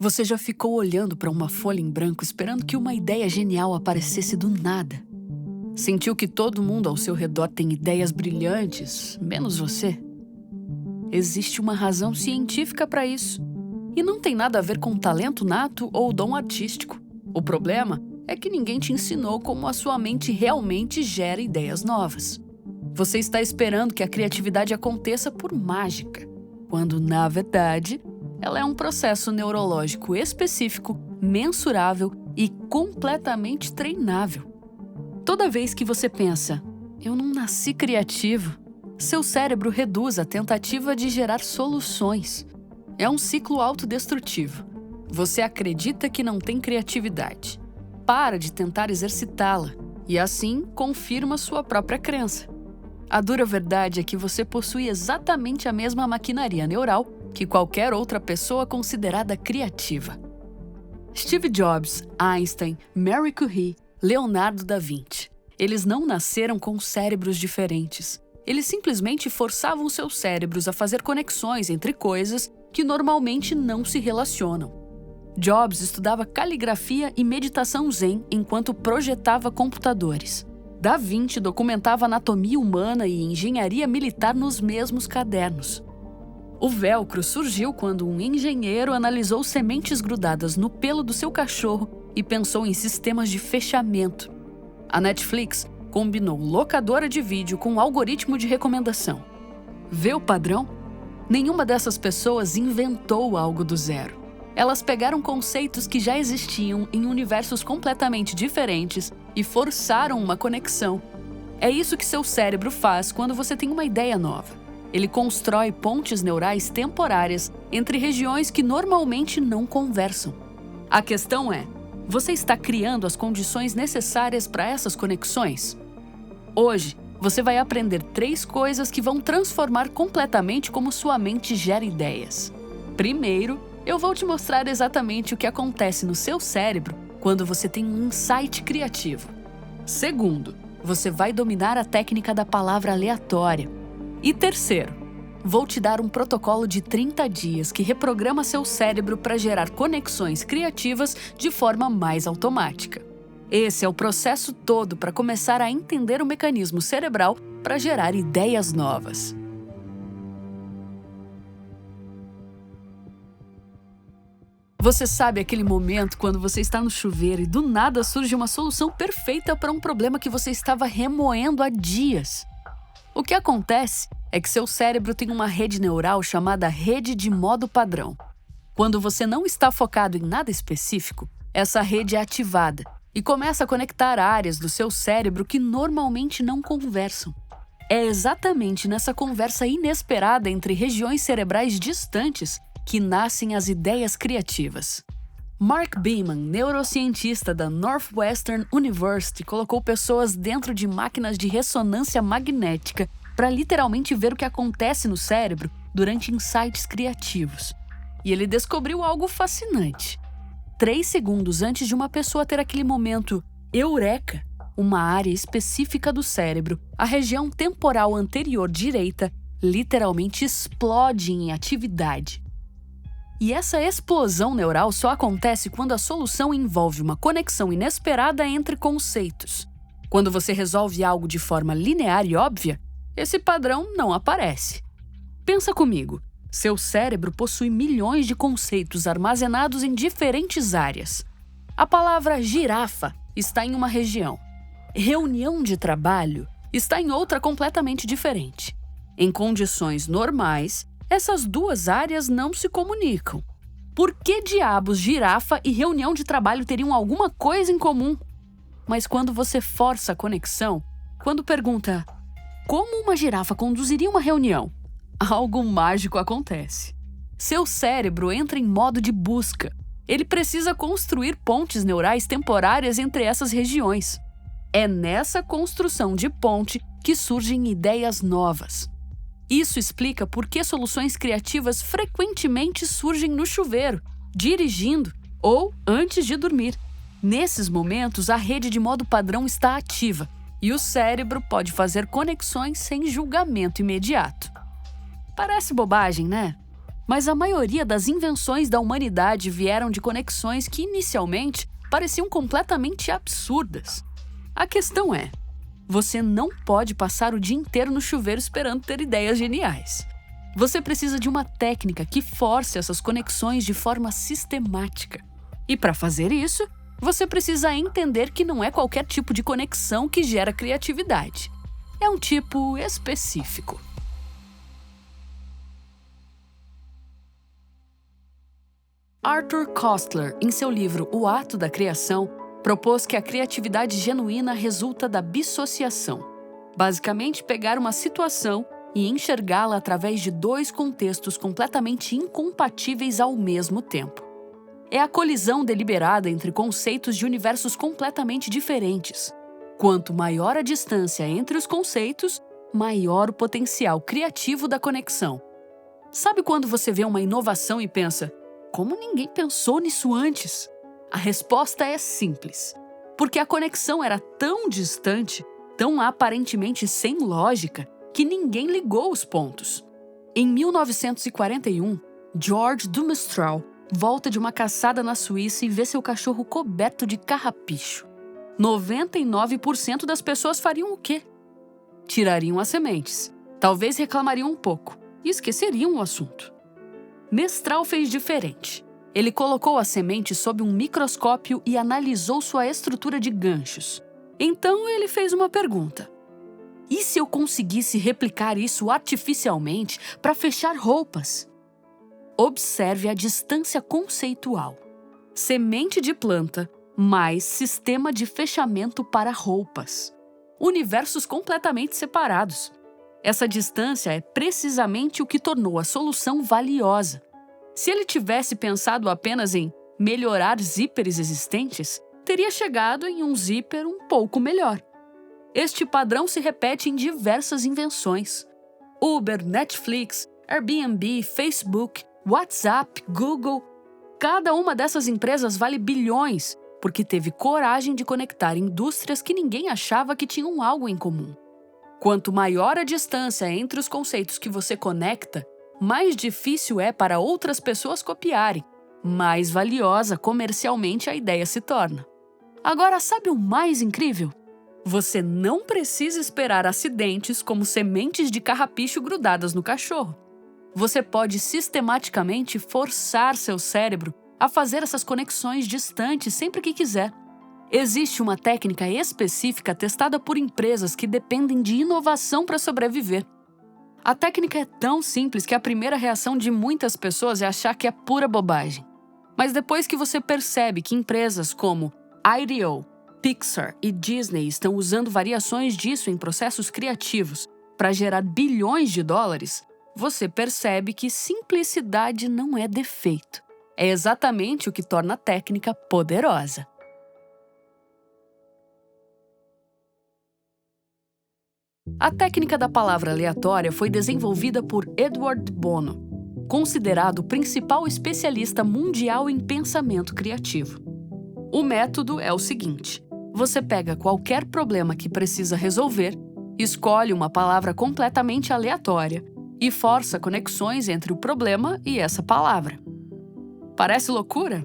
Você já ficou olhando para uma folha em branco esperando que uma ideia genial aparecesse do nada? Sentiu que todo mundo ao seu redor tem ideias brilhantes, menos você? Existe uma razão científica para isso. E não tem nada a ver com talento nato ou dom artístico. O problema é que ninguém te ensinou como a sua mente realmente gera ideias novas. Você está esperando que a criatividade aconteça por mágica, quando, na verdade, ela é um processo neurológico específico, mensurável e completamente treinável. Toda vez que você pensa, eu não nasci criativo, seu cérebro reduz a tentativa de gerar soluções. É um ciclo autodestrutivo. Você acredita que não tem criatividade. Para de tentar exercitá-la e, assim, confirma sua própria crença. A dura verdade é que você possui exatamente a mesma maquinaria neural que qualquer outra pessoa considerada criativa. Steve Jobs, Einstein, Marie Curie, Leonardo da Vinci. Eles não nasceram com cérebros diferentes. Eles simplesmente forçavam seus cérebros a fazer conexões entre coisas que normalmente não se relacionam. Jobs estudava caligrafia e meditação zen enquanto projetava computadores. Da Vinci documentava anatomia humana e engenharia militar nos mesmos cadernos. O velcro surgiu quando um engenheiro analisou sementes grudadas no pelo do seu cachorro e pensou em sistemas de fechamento. A Netflix combinou locadora de vídeo com algoritmo de recomendação. Vê o padrão? Nenhuma dessas pessoas inventou algo do zero. Elas pegaram conceitos que já existiam em universos completamente diferentes e forçaram uma conexão. É isso que seu cérebro faz quando você tem uma ideia nova. Ele constrói pontes neurais temporárias entre regiões que normalmente não conversam. A questão é, você está criando as condições necessárias para essas conexões? Hoje, você vai aprender 3 coisas que vão transformar completamente como sua mente gera ideias. Primeiro, eu vou te mostrar exatamente o que acontece no seu cérebro quando você tem um insight criativo. Segundo, você vai dominar a técnica da palavra aleatória. E terceiro, vou te dar um protocolo de 30 dias que reprograma seu cérebro para gerar conexões criativas de forma mais automática. Esse é o processo todo para começar a entender o mecanismo cerebral para gerar ideias novas. Você sabe aquele momento quando você está no chuveiro e do nada surge uma solução perfeita para um problema que você estava remoendo há dias? O que acontece é que seu cérebro tem uma rede neural chamada rede de modo padrão. Quando você não está focado em nada específico, essa rede é ativada e começa a conectar áreas do seu cérebro que normalmente não conversam. É exatamente nessa conversa inesperada entre regiões cerebrais distantes que nascem as ideias criativas. Mark Beeman, neurocientista da Northwestern University, colocou pessoas dentro de máquinas de ressonância magnética para literalmente ver o que acontece no cérebro durante insights criativos. E ele descobriu algo fascinante. 3 segundos antes de uma pessoa ter aquele momento eureka, uma área específica do cérebro, a região temporal anterior direita, literalmente explode em atividade. E essa explosão neural só acontece quando a solução envolve uma conexão inesperada entre conceitos. Quando você resolve algo de forma linear e óbvia, esse padrão não aparece. Pensa comigo, seu cérebro possui milhões de conceitos armazenados em diferentes áreas. A palavra girafa está em uma região. Reunião de trabalho está em outra completamente diferente. Em condições normais, essas 2 áreas não se comunicam. Por que diabos girafa e reunião de trabalho teriam alguma coisa em comum? Mas quando você força a conexão, quando pergunta como uma girafa conduziria uma reunião, algo mágico acontece. Seu cérebro entra em modo de busca. Ele precisa construir pontes neurais temporárias entre essas regiões. É nessa construção de ponte que surgem ideias novas. Isso explica por que soluções criativas frequentemente surgem no chuveiro, dirigindo ou antes de dormir. Nesses momentos, a rede de modo padrão está ativa e o cérebro pode fazer conexões sem julgamento imediato. Parece bobagem, né? Mas a maioria das invenções da humanidade vieram de conexões que inicialmente pareciam completamente absurdas. A questão é, você não pode passar o dia inteiro no chuveiro esperando ter ideias geniais. Você precisa de uma técnica que force essas conexões de forma sistemática. E para fazer isso, você precisa entender que não é qualquer tipo de conexão que gera criatividade. É um tipo específico. Arthur Koestler, em seu livro O Ato da Criação, propôs que a criatividade genuína resulta da dissociação. Basicamente, pegar uma situação e enxergá-la através de dois contextos completamente incompatíveis ao mesmo tempo. É a colisão deliberada entre conceitos de universos completamente diferentes. Quanto maior a distância entre os conceitos, maior o potencial criativo da conexão. Sabe quando você vê uma inovação e pensa, como ninguém pensou nisso antes? A resposta é simples. Porque a conexão era tão distante, tão aparentemente sem lógica, que ninguém ligou os pontos. Em 1941, George Dumestral volta de uma caçada na Suíça e vê seu cachorro coberto de carrapicho. 99% das pessoas fariam o quê? Tirariam as sementes, talvez reclamariam um pouco e esqueceriam o assunto. Mestral fez diferente. Ele colocou a semente sob um microscópio e analisou sua estrutura de ganchos. Então ele fez uma pergunta. E se eu conseguisse replicar isso artificialmente para fechar roupas? Observe a distância conceitual. Semente de planta mais sistema de fechamento para roupas. Universos completamente separados. Essa distância é precisamente o que tornou a solução valiosa. Se ele tivesse pensado apenas em melhorar zíperes existentes, teria chegado em um zíper um pouco melhor. Este padrão se repete em diversas invenções. Uber, Netflix, Airbnb, Facebook, WhatsApp, Google. Cada uma dessas empresas vale bilhões, porque teve coragem de conectar indústrias que ninguém achava que tinham algo em comum. Quanto maior a distância entre os conceitos que você conecta, mais difícil é para outras pessoas copiarem, mais valiosa comercialmente a ideia se torna. Agora, sabe o mais incrível? Você não precisa esperar acidentes como sementes de carrapicho grudadas no cachorro. Você pode sistematicamente forçar seu cérebro a fazer essas conexões distantes sempre que quiser. Existe uma técnica específica testada por empresas que dependem de inovação para sobreviver. A técnica é tão simples que a primeira reação de muitas pessoas é achar que é pura bobagem. Mas depois que você percebe que empresas como IDEO, Pixar e Disney estão usando variações disso em processos criativos para gerar bilhões de dólares, você percebe que simplicidade não é defeito. É exatamente o que torna a técnica poderosa. A técnica da palavra aleatória foi desenvolvida por Edward Bono, considerado o principal especialista mundial em pensamento criativo. O método é o seguinte: você pega qualquer problema que precisa resolver, escolhe uma palavra completamente aleatória e força conexões entre o problema e essa palavra. Parece loucura?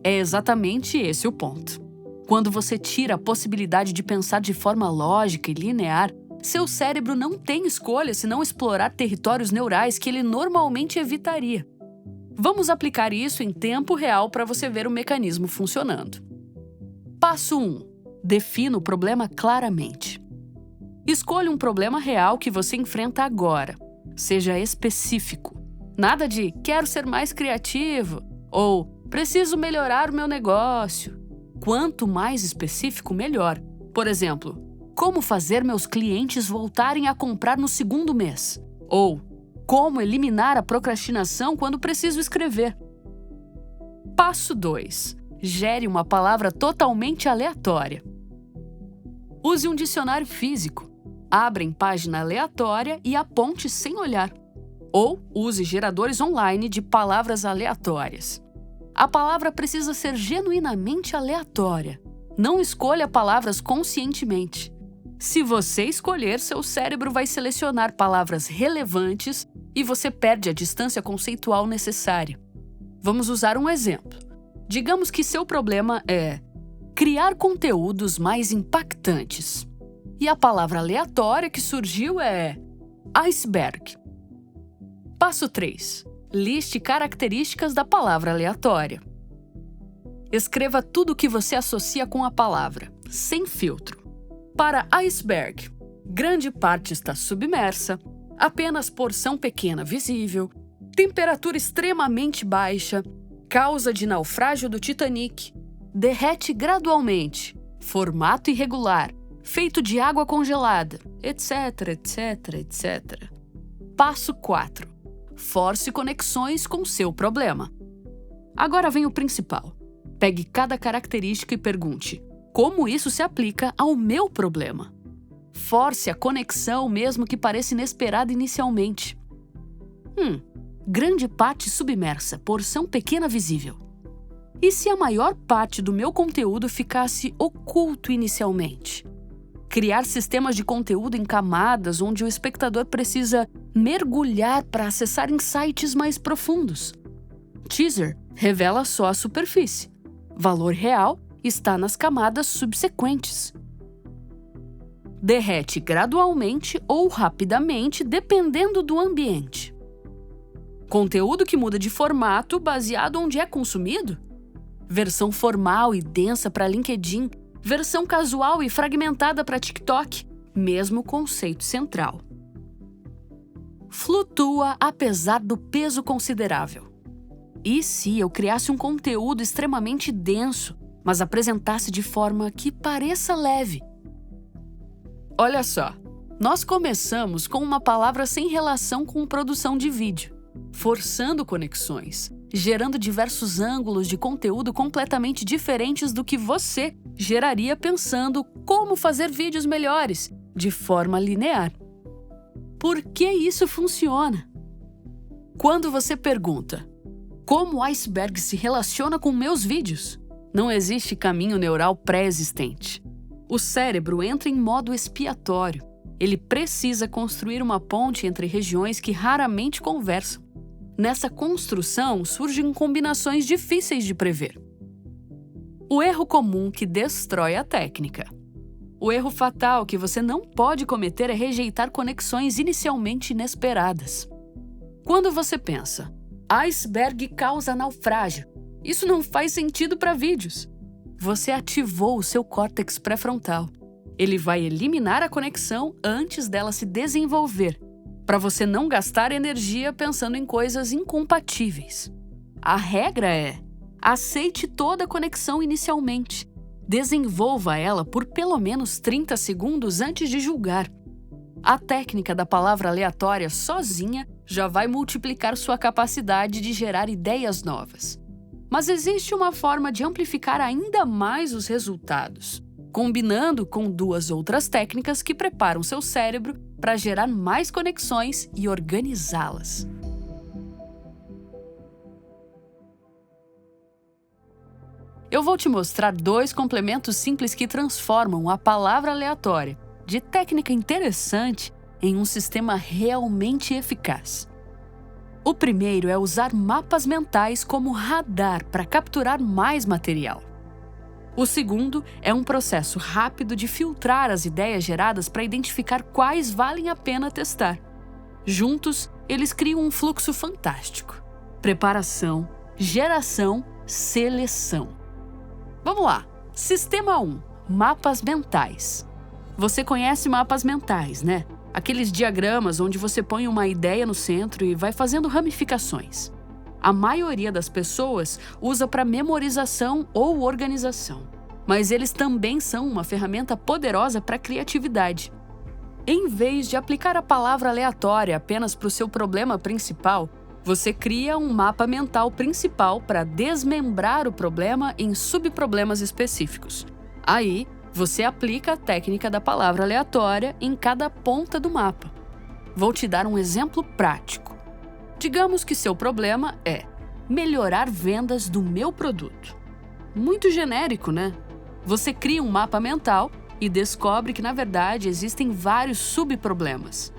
É exatamente esse o ponto. Quando você tira a possibilidade de pensar de forma lógica e linear, seu cérebro não tem escolha senão explorar territórios neurais que ele normalmente evitaria. Vamos aplicar isso em tempo real para você ver o mecanismo funcionando. Passo 1. Defina o problema claramente. Escolha um problema real que você enfrenta agora. Seja específico. Nada de quero ser mais criativo ou preciso melhorar o meu negócio. Quanto mais específico, melhor. Por exemplo, como fazer meus clientes voltarem a comprar no segundo mês? Ou como eliminar a procrastinação quando preciso escrever? Passo 2. Gere uma palavra totalmente aleatória. Use um dicionário físico. Abra em página aleatória e aponte sem olhar. Ou use geradores online de palavras aleatórias. A palavra precisa ser genuinamente aleatória. Não escolha palavras conscientemente. Se você escolher, seu cérebro vai selecionar palavras relevantes e você perde a distância conceitual necessária. Vamos usar um exemplo. Digamos que seu problema é criar conteúdos mais impactantes. E a palavra aleatória que surgiu é iceberg. Passo 3. Liste características da palavra aleatória. Escreva tudo o que você associa com a palavra, sem filtro. Para iceberg, grande parte está submersa, apenas porção pequena visível, temperatura extremamente baixa, causa de naufrágio do Titanic, derrete gradualmente, formato irregular, feito de água congelada, etc, etc, etc. Passo 4. Force conexões com seu problema. Agora vem o principal. Pegue cada característica e pergunte: como isso se aplica ao meu problema? Force a conexão mesmo que pareça inesperada inicialmente. Grande parte submersa, porção pequena visível. E se a maior parte do meu conteúdo ficasse oculto inicialmente? Criar sistemas de conteúdo em camadas onde o espectador precisa mergulhar para acessar insights mais profundos. Teaser revela só a superfície. Valor real está nas camadas subsequentes. Derrete gradualmente ou rapidamente, dependendo do ambiente. Conteúdo que muda de formato baseado onde é consumido? Versão formal e densa para LinkedIn, versão casual e fragmentada para TikTok, mesmo conceito central. Flutua apesar do peso considerável. E se eu criasse um conteúdo extremamente denso, mas apresentasse de forma que pareça leve? Olha só, nós começamos com uma palavra sem relação com produção de vídeo, forçando conexões, gerando diversos ângulos de conteúdo completamente diferentes do que você geraria pensando como fazer vídeos melhores, de forma linear. Por que isso funciona? Quando você pergunta: como o iceberg se relaciona com meus vídeos? Não existe caminho neural pré-existente. O cérebro entra em modo expiatório. Ele precisa construir uma ponte entre regiões que raramente conversam. Nessa construção surgem combinações difíceis de prever. O erro comum que destrói a técnica. O erro fatal que você não pode cometer é rejeitar conexões inicialmente inesperadas. Quando você pensa: iceberg causa naufrágio, isso não faz sentido para vídeos. Você ativou o seu córtex pré-frontal. Ele vai eliminar a conexão antes dela se desenvolver, para você não gastar energia pensando em coisas incompatíveis. A regra é: aceite toda a conexão inicialmente. Desenvolva ela por pelo menos 30 segundos antes de julgar. A técnica da palavra aleatória sozinha já vai multiplicar sua capacidade de gerar ideias novas. Mas existe uma forma de amplificar ainda mais os resultados, combinando com duas outras técnicas que preparam seu cérebro para gerar mais conexões e organizá-las. Eu vou te mostrar 2 complementos simples que transformam a palavra aleatória, de técnica interessante, em um sistema realmente eficaz. O primeiro é usar mapas mentais como radar para capturar mais material. O segundo é um processo rápido de filtrar as ideias geradas para identificar quais valem a pena testar. Juntos, eles criam um fluxo fantástico: preparação, geração, seleção. Vamos lá. Sistema 1. Mapas mentais. Você conhece mapas mentais, né? Aqueles diagramas onde você põe uma ideia no centro e vai fazendo ramificações. A maioria das pessoas usa para memorização ou organização, mas eles também são uma ferramenta poderosa para criatividade. Em vez de aplicar a palavra aleatória apenas para o seu problema principal, você cria um mapa mental principal para desmembrar o problema em subproblemas específicos. Aí, você aplica a técnica da palavra aleatória em cada ponta do mapa. Vou te dar um exemplo prático. Digamos que seu problema é melhorar vendas do meu produto. Muito genérico, né? Você cria um mapa mental e descobre que, na verdade, existem vários subproblemas.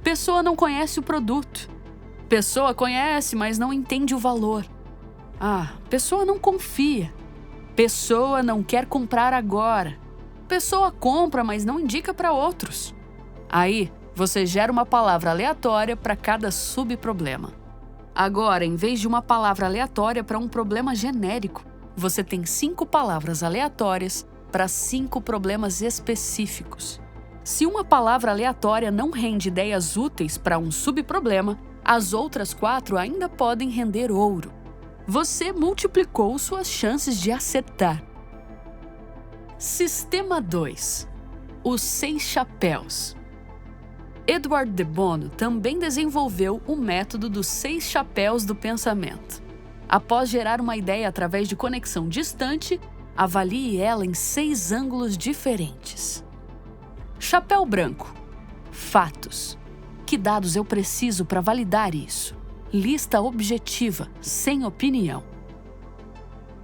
Pessoa não conhece o produto. Pessoa conhece, mas não entende o valor. Pessoa não confia. Pessoa não quer comprar agora. Pessoa compra, mas não indica para outros. Aí, você gera uma palavra aleatória para cada subproblema. Agora, em vez de uma palavra aleatória para um problema genérico, você tem 5 palavras aleatórias para 5 problemas específicos. Se uma palavra aleatória não rende ideias úteis para um subproblema, as outras 4 ainda podem render ouro. Você multiplicou suas chances de acertar. Sistema 2. Os 6 chapéus. Edward de Bono também desenvolveu o método dos 6 chapéus do pensamento. Após gerar uma ideia através de conexão distante, avalie ela em 6 ângulos diferentes. Chapéu branco. Fatos. Que dados eu preciso para validar isso? Lista objetiva, sem opinião.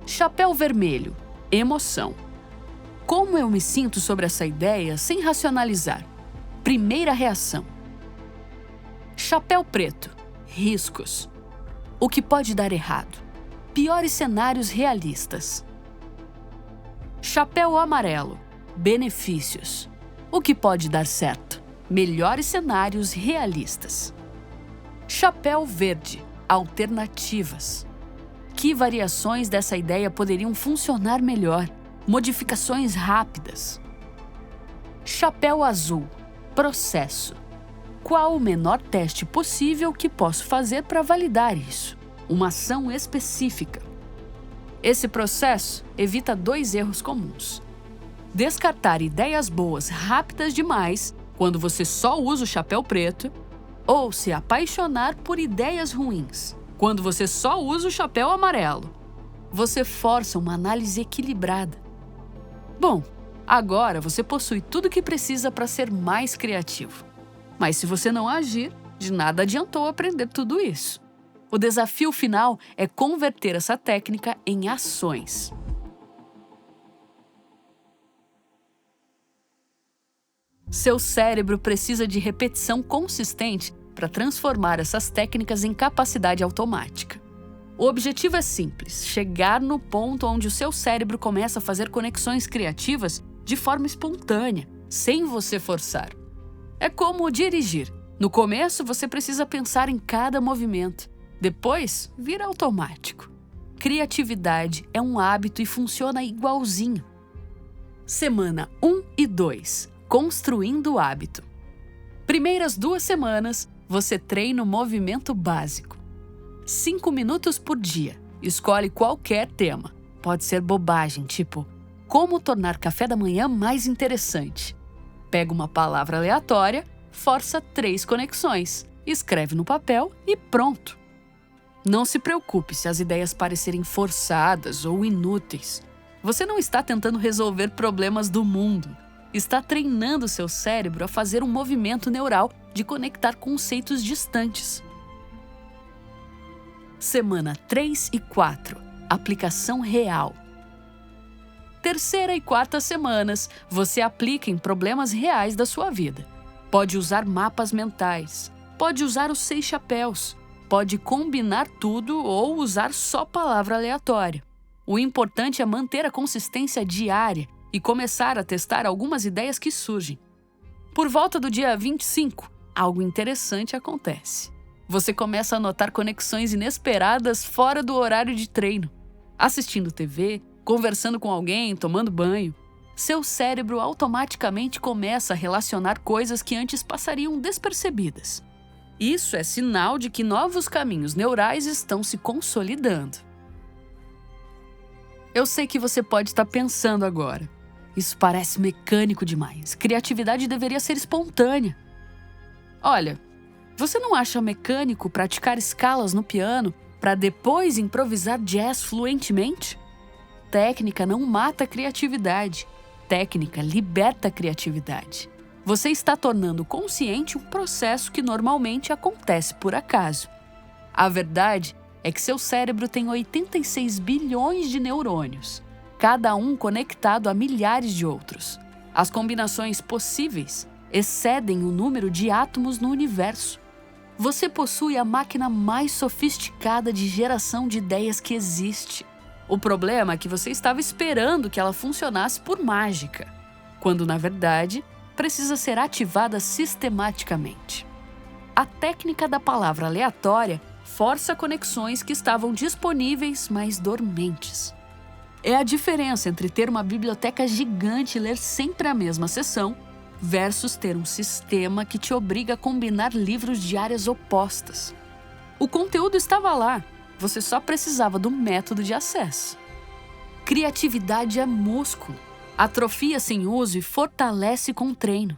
Chapéu vermelho. Emoção. Como eu me sinto sobre essa ideia sem racionalizar? Primeira reação. Chapéu preto. Riscos. O que pode dar errado? Piores cenários realistas. Chapéu amarelo. Benefícios. O que pode dar certo? Melhores cenários realistas. Chapéu verde. Alternativas. Que variações dessa ideia poderiam funcionar melhor? Modificações rápidas. Chapéu azul. Processo. Qual o menor teste possível que posso fazer para validar isso? Uma ação específica. Esse processo evita 2 erros comuns. Descartar ideias boas rápidas demais, quando você só usa o chapéu preto, ou se apaixonar por ideias ruins, quando você só usa o chapéu amarelo. Você força uma análise equilibrada. Bom, agora você possui tudo o que precisa para ser mais criativo. Mas se você não agir, de nada adiantou aprender tudo isso. O desafio final é converter essa técnica em ações. Seu cérebro precisa de repetição consistente para transformar essas técnicas em capacidade automática. O objetivo é simples: chegar no ponto onde o seu cérebro começa a fazer conexões criativas de forma espontânea, sem você forçar. É como dirigir. No começo, você precisa pensar em cada movimento. Depois, vira automático. Criatividade é um hábito e funciona igualzinho. Semana 1 e 2. Construindo o hábito. Primeiras 2 semanas, você treina o movimento básico. 5 minutos por dia. Escolhe qualquer tema. Pode ser bobagem, tipo como tornar café da manhã mais interessante. Pega uma palavra aleatória, força 3 conexões, escreve no papel e pronto. Não se preocupe se as ideias parecerem forçadas ou inúteis. Você não está tentando resolver problemas do mundo. Está treinando seu cérebro a fazer um movimento neural de conectar conceitos distantes. Semana 3 e 4. Aplicação real. Terceira e quarta semanas, você aplica em problemas reais da sua vida. Pode usar mapas mentais, pode usar os 6 chapéus, pode combinar tudo ou usar só palavra aleatória. O importante é manter a consistência diária e começar a testar algumas ideias que surgem. Por volta do dia 25, algo interessante acontece. Você começa a notar conexões inesperadas fora do horário de treino. Assistindo TV, conversando com alguém, tomando banho. Seu cérebro automaticamente começa a relacionar coisas que antes passariam despercebidas. Isso é sinal de que novos caminhos neurais estão se consolidando. Eu sei que você pode estar pensando agora: isso parece mecânico demais. Criatividade deveria ser espontânea. Olha, você não acha mecânico praticar escalas no piano para depois improvisar jazz fluentemente? Técnica não mata a criatividade. Técnica liberta a criatividade. Você está tornando consciente um processo que normalmente acontece por acaso. A verdade é que seu cérebro tem 86 bilhões de neurônios, cada um conectado a milhares de outros. As combinações possíveis excedem o número de átomos no universo. Você possui a máquina mais sofisticada de geração de ideias que existe. O problema é que você estava esperando que ela funcionasse por mágica, quando, na verdade, precisa ser ativada sistematicamente. A técnica da palavra aleatória força conexões que estavam disponíveis, mas dormentes. É a diferença entre ter uma biblioteca gigante e ler sempre a mesma seção versus ter um sistema que te obriga a combinar livros de áreas opostas. O conteúdo estava lá, você só precisava do método de acesso. Criatividade é músculo. Atrofia sem uso e fortalece com treino.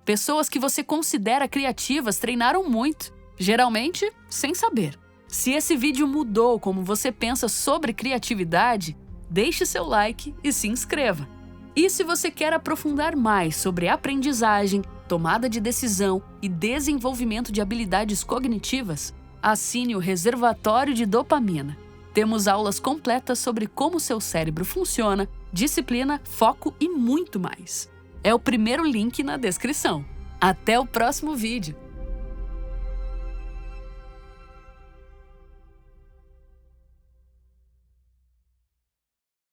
Pessoas que você considera criativas treinaram muito, geralmente sem saber. Se esse vídeo mudou como você pensa sobre criatividade, deixe seu like e se inscreva. E se você quer aprofundar mais sobre aprendizagem, tomada de decisão e desenvolvimento de habilidades cognitivas, assine o Reservatório de Dopamina. Temos aulas completas sobre como seu cérebro funciona, disciplina, foco e muito mais. É o primeiro link na descrição. Até o próximo vídeo!